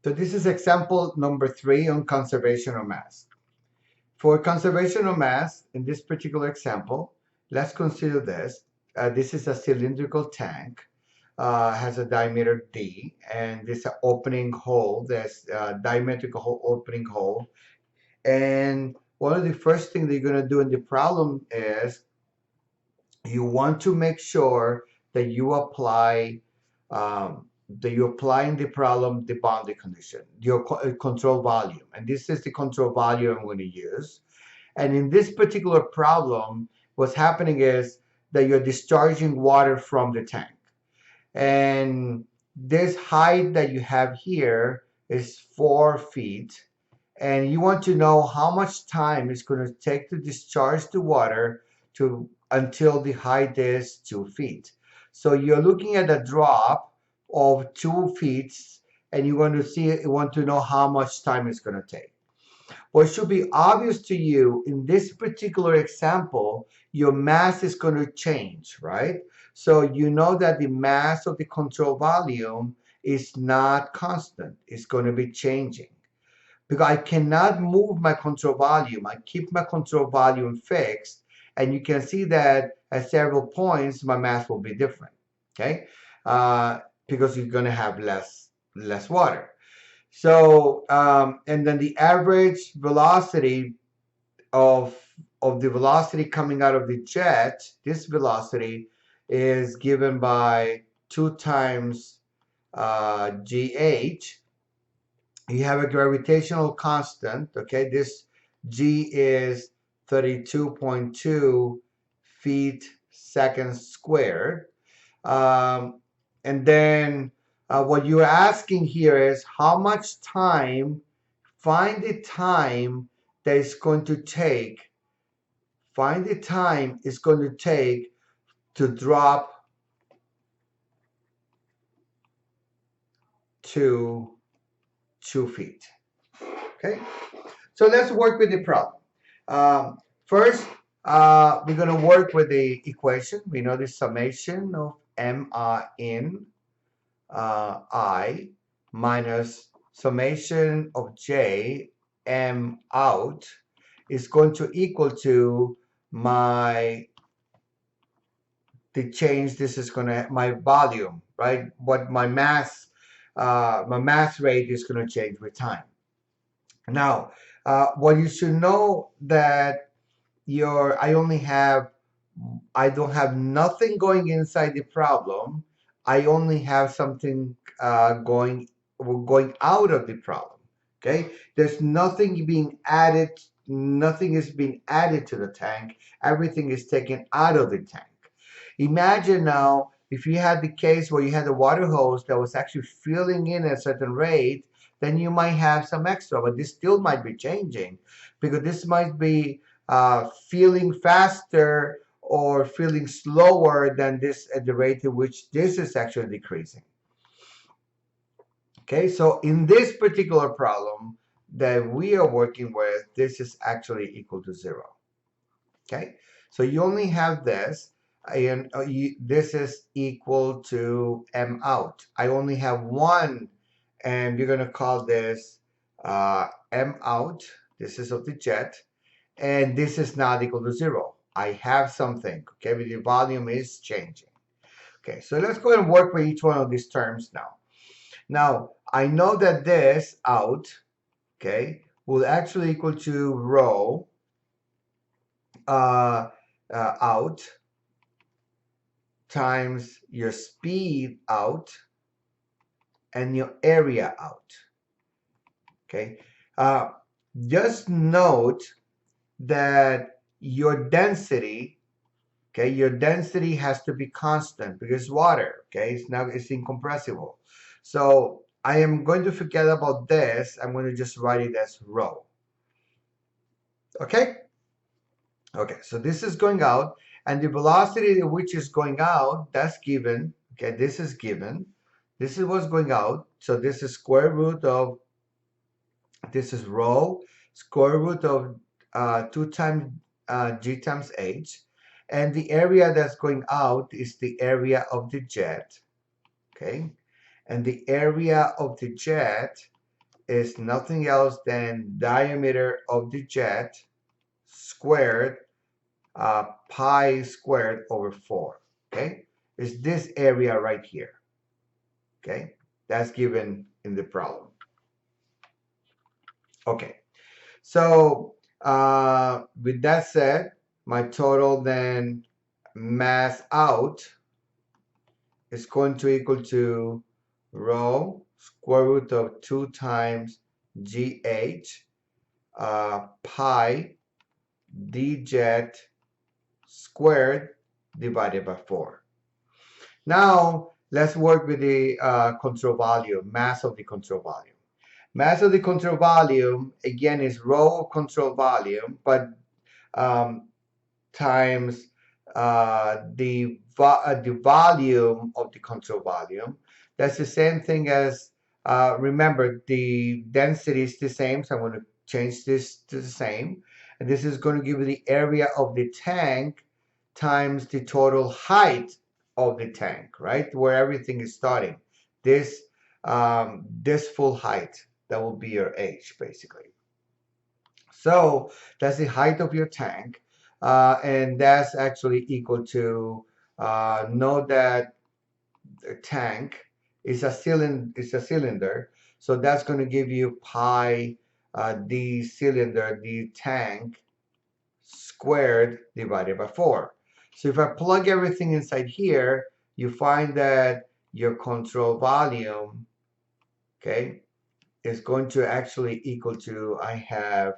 So this is example number 3 on conservation of mass. For conservation of mass, in this particular example, let's consider this. This is a cylindrical tank, has a diameter D, and this is an opening hole. There's a diametric hole, opening hole. And one of the first things that you're going to do in the problem is you want to make sure that you apply that you apply in the problem the boundary condition, your control volume. And this is the control volume I'm going to use. And in this particular problem, what's happening is that you're discharging water from the tank. And this height that you have here is 4 feet. And you want to know how much time it's going to take to discharge the water to until the height is 2 feet. So you're looking at a drop of 2 feet, and you want to know how much time it's going to take. What should be obvious to you in this particular example, your mass is going to change, right? So you know that the mass of the control volume is not constant. It's going to be changing. Because I cannot move my control volume. I keep my control volume fixed. And you can see that at several points, my mass will be different, okay? Because you're going to have less water. So, and then the average velocity of the velocity coming out of the jet, this velocity is given by 2 times GH. You have a gravitational constant, okay? This G is 32.2 feet seconds squared. And then what you're asking here is how much time, find the time that it's going to take, find the time it's going to take to drop to 2 feet, okay? So let's work with the problem. First, we're going to work with the equation. We know the summation of M in I minus summation of J M out is going to equal to the change. This is going to my volume, right? What my mass rate is going to change with time. Now, what you should know that I don't have nothing going inside the problem. I only have something going out of the problem. Okay, there's nothing being added. Nothing is being added to the tank. Everything is taken out of the tank. Imagine now if you had the case where you had a water hose that was actually filling in at a certain rate, then you might have some extra, but this still might be changing because this might be feeling faster or feeling slower than this at the rate at which this is actually decreasing. Okay, so in this particular problem that we are working with, this is actually equal to 0. Okay, so you only have this, and this is equal to M out. I only have one, and we're going to call this M out. This is of the jet, and this is not equal to 0. I have something, okay, but the volume is changing. Okay, so let's go and work with each one of these terms now. Now, I know that this out, okay, will actually equal to rho out times your speed out and your area out. Okay, just note that your density, okay, your density has to be constant because water, okay, it's incompressible. So I am going to forget about this. I'm going to just write it as rho. Okay. Okay, so this is going out, and the velocity at which is going out, that's given. Okay, this is given. This is what's going out. So this is square root of, this is rho, square root of 2 times g times h. And the area that's going out is the area of the jet. Okay, and the area of the jet is nothing else than diameter of the jet squared pi squared over 4. Okay, it's this area right here. Okay, that's given in the problem. Okay, so with that said, my total then mass out is going to equal to rho square root of 2 times gh pi d jet squared divided by 4. Now let's work with the control volume, mass of the control volume. Mass of the control volume again is rho of control volume, but um, times the volume of the control volume. That's the same thing as, remember, the density is the same, so I'm going to change this to the same. And this is going to give you the area of the tank times the total height of the tank, right? Where everything is starting. This full height, that will be your H, basically. So that's the height of your tank, and that's actually equal to, know that the tank is a cylinder, so that's going to give you pi the cylinder, the tank squared divided by 4. So if I plug everything inside here, you find that your control volume, okay, is going to actually equal to, I have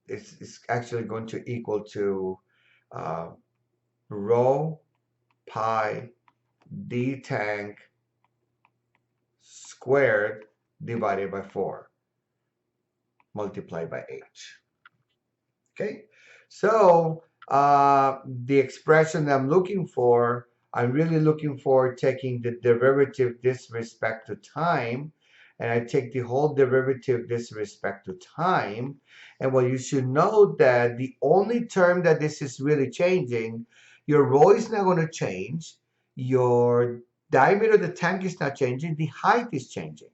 it's actually going to equal to uh, rho pi d tank squared divided by 4 multiplied by h. Okay, so the expression I'm looking for, I'm really looking for taking the derivative with respect to time, and I take the whole derivative with respect to time. And well, you should know that the only term that this is really changing, your rho is not going to change, your diameter of the tank is not changing, the height is changing.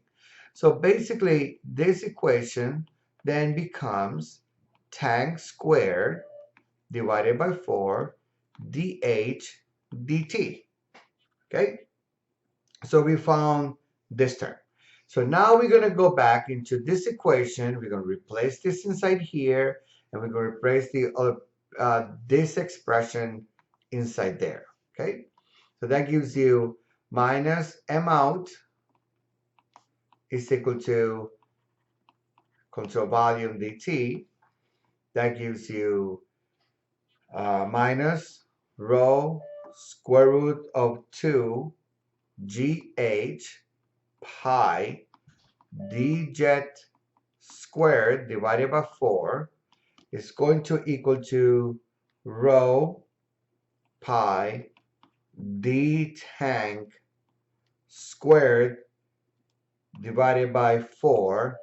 So basically, this equation then becomes tank squared divided by 4 dh dt. Okay, so we found this term. So now we're going to go back into this equation. We're going to replace this inside here, and we're going to replace this expression inside there. Okay, so that gives you minus m out is equal to control volume dt. That gives you minus rho square root of 2 gh pi d jet squared divided by 4 is going to equal to rho pi d tank squared divided by 4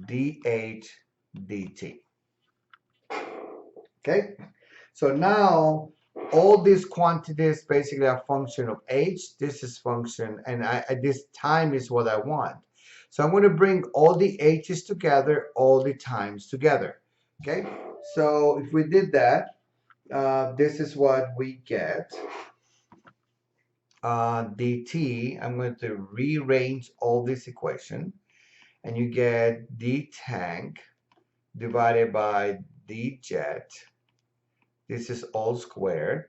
dh dt. Okay, so now all these quantities basically are function of h. This is function, and this time is what I want. So I'm going to bring all the h's together, all the times together. Okay, so if we did that, this is what we get. dt, I'm going to rearrange all this equation, and you get d tank divided by d jet. This is all squared.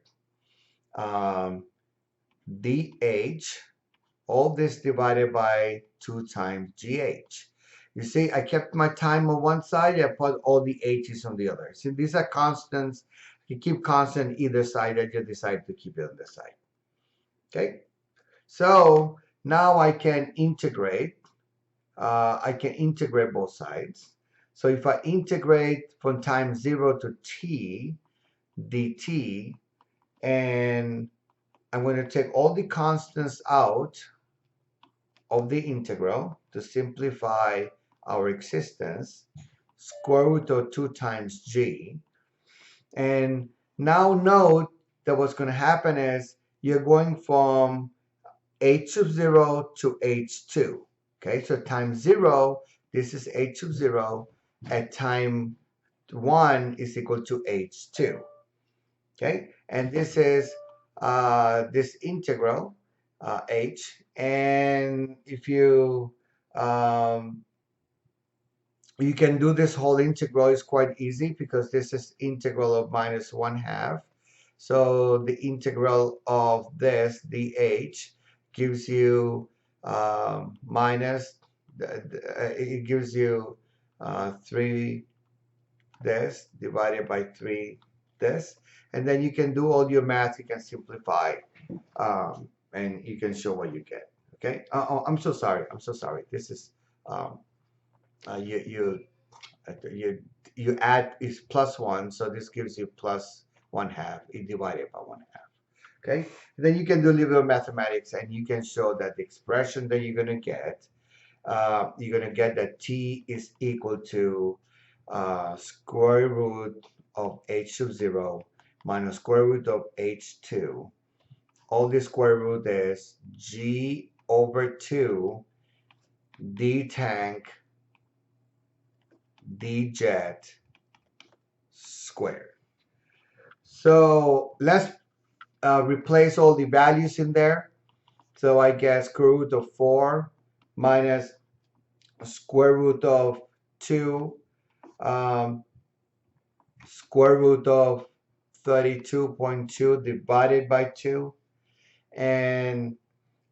dh, all this divided by 2 times gh. You see, I kept my time on one side, I put all the h's on the other. See, these are constants. You keep constant either side, I just decided to keep it on this side. Okay, so now I can integrate. Both sides. So if I integrate from time 0 to t dt, and I'm going to take all the constants out of the integral to simplify our existence, square root of 2 times g. And now note that what's going to happen is you're going from h of 0 to h2. Okay, so time 0, this is h sub 0, at time 1 is equal to h2. Okay, and this is this integral h, and if you can do this whole integral, is quite easy because this is integral of minus 1/2. So the integral of this dh gives you minus it gives you 3 this divided by 3 this, and then you can do all your math. You can simplify, and you can show what you get. Okay. Oh, I'm so sorry. I'm so sorry. This is um, you you add is plus 1, so this gives you plus 1/2 divided by 1/2. Okay. Then you can do a little bit of mathematics, and you can show that the expression that you're going to get, that t is equal to square root of h sub 0 minus square root of h2. All the square root is g over 2 d tank d jet squared. So let's replace all the values in there. So I get square root of 4 minus square root of 2 square root of 32.2 divided by 2. And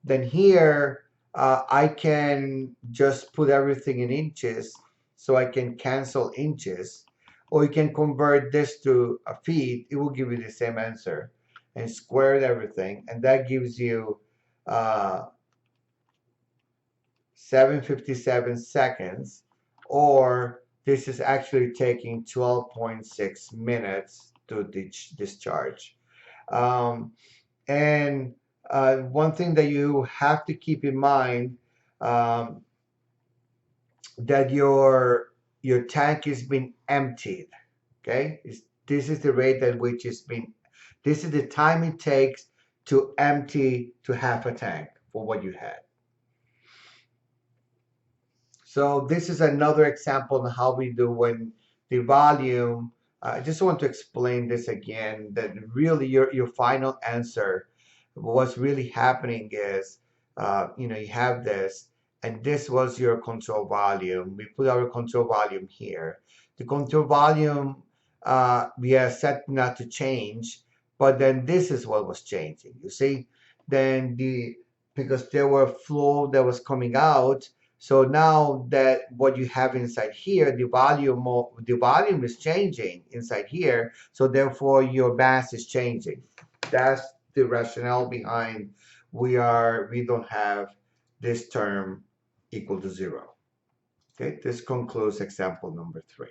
then here I can just put everything in inches, so I can cancel inches, or you can convert this to a feet. It will give you the same answer, and squared everything, and that gives you 757 seconds, or this is actually taking 12.6 minutes to discharge. And one thing that you have to keep in mind, um, that your tank is being emptied. Okay, this is the rate at which it's been. This is the time it takes to empty to half a tank for what you had. So this is another example of how we do when the volume. I just want to explain this again, that really your final answer, what's really happening is, you have this, and this was your control volume. We put our control volume here. The control volume, we are set not to change, but then this is what was changing. You see, then because there were flow that was coming out. So now that what you have inside here, the volume is changing inside here. So therefore your mass is changing. That's the rationale behind we don't have this term equal to 0. Okay, this concludes example number 3.